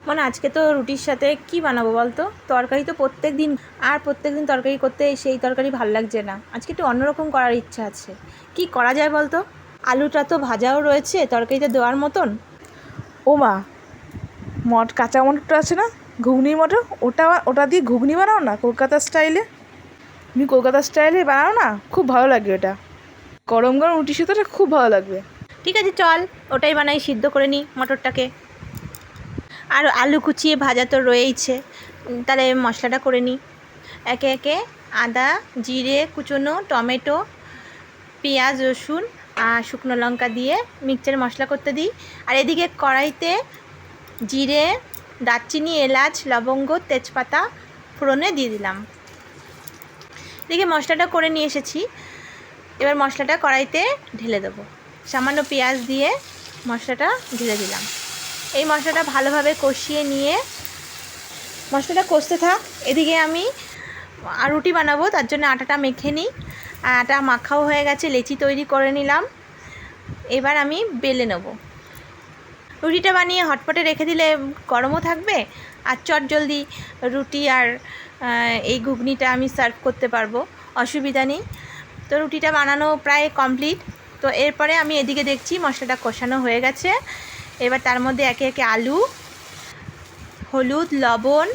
মানে আজকে তো রুটির সাথে কি বানাবো বলতো? তরকারি তো প্রত্যেক দিন তরকারি করতে সেই তরকারি ভাল লাগছে না। আজকে একটু অন্যরকম করার ইচ্ছা আছে। কি করা যায় বলতো? আলুটা তো ভাজাও রয়েছে তরকারিতে দেওয়ার মতন। ও মা, কাঁচা মটরটা আছে না, ঘুগনি মটর, ওটা দিয়ে ঘুগনি বানাও না কলকাতা স্টাইলে। তুমি কলকাতা স্টাইলে বানাও না, খুব ভালো লাগবে এটা। গরম গরম রুটির সাথে এটা খুব ভালো লাগবে। ঠিক আছে চল, ওটাই বানাই, সিদ্ধ করে নিই মটরটাকে। আর আলু কুচিয়ে ভাজা তো রয়েইছে, তাহলে মশলাটা করে নিই। একে একে আদা জিরে কুচোনো, টমেটো, পেঁয়াজ রসুন আর শুকনো লঙ্কা দিয়ে মিক্সচার মশলা করতে দিই। আর এদিকে কড়াইতে জিরে, দারচিনি, এলাচ, লবঙ্গ, তেজপাতা ফোড়নে দিয়ে দিলাম। এদিকে মশলাটা করে নিয়ে এসেছি। এবার মশলাটা কড়াইতে ঢেলে দেবো। সামান্য পেঁয়াজ দিয়ে মশলাটা ঢেলে দিলাম। এই মশলাটা ভালোভাবে কষিয়ে নিয়ে মশলাটা কষতে থাক। এদিকে আমি রুটি বানাবো, তার জন্য আটাটা মেখে নিই। আটা মাখাও হয়ে গেছে, লেচি তৈরি করে নিলাম। এবার আমি বেলে নেব। রুটিটা বানিয়ে হটপটে রেখে দিলে গরমও থাকবে, আর চটজলদি রুটি আর এই ঘুগনিটা আমি সার্ভ করতে পারবো, অসুবিধা নেই। তো রুটিটা বানানো প্রায় কমপ্লিট। তো এরপরে আমি এদিকে দেখছি মশলাটা কষানো হয়ে গেছে। এবার তার মধ্যে একে একে আলু, হলুদ, লবণ,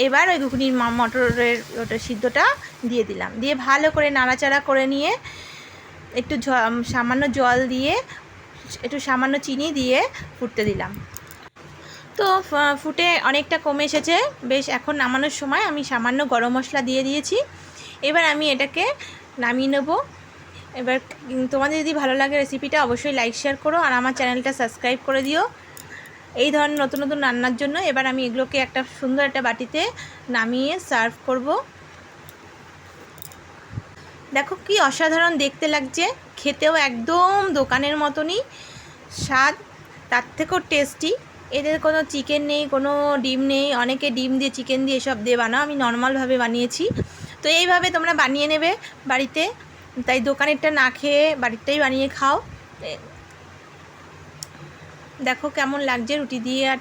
এবার ওই ঘুগনির মটরের ওটা সিদ্ধটা দিয়ে দিলাম। দিয়ে ভালো করে নাড়াচাড়া করে নিয়ে একটু সামান্য জল দিয়ে একটু সামান্য চিনি দিয়ে ফুটতে দিলাম। তো ফুটে অনেকটা কমে এসেছে বেশ। এখন নামানোর সময় আমি সামান্য গরম মশলা দিয়ে দিয়েছি। এবার আমি এটাকে নামিয়ে নেব। এবার তোমাদের যদি ভালো লাগে রেসিপিটা অবশ্যই লাইক শেয়ার করো, আর আমার চ্যানেলটা সাবস্ক্রাইব করে দিও এই ধরনের নতুন নতুন রান্নার জন্য। এবার আমি এগুলোকে একটা সুন্দর একটা বাটিতে নামিয়ে সার্ভ করব। দেখো কি অসাধারণ দেখতে লাগছে, খেতেও একদম দোকানের মতনই স্বাদ, তার থেকেও টেস্টি। এদের কোনো চিকেন নেই, কোনো ডিম নেই। অনেকে ডিম দিয়ে চিকেন দিয়ে এসব দিয়ে বানাও, আমি নর্মালভাবে বানিয়েছি। তো এইভাবে তোমরা বানিয়ে নেবে বাড়িতে, তাই দোকানেরটা না খেয়ে বাড়িরটাই বানিয়ে খাও। দেখো কেমন লাগছে রুটি দিয়ে আর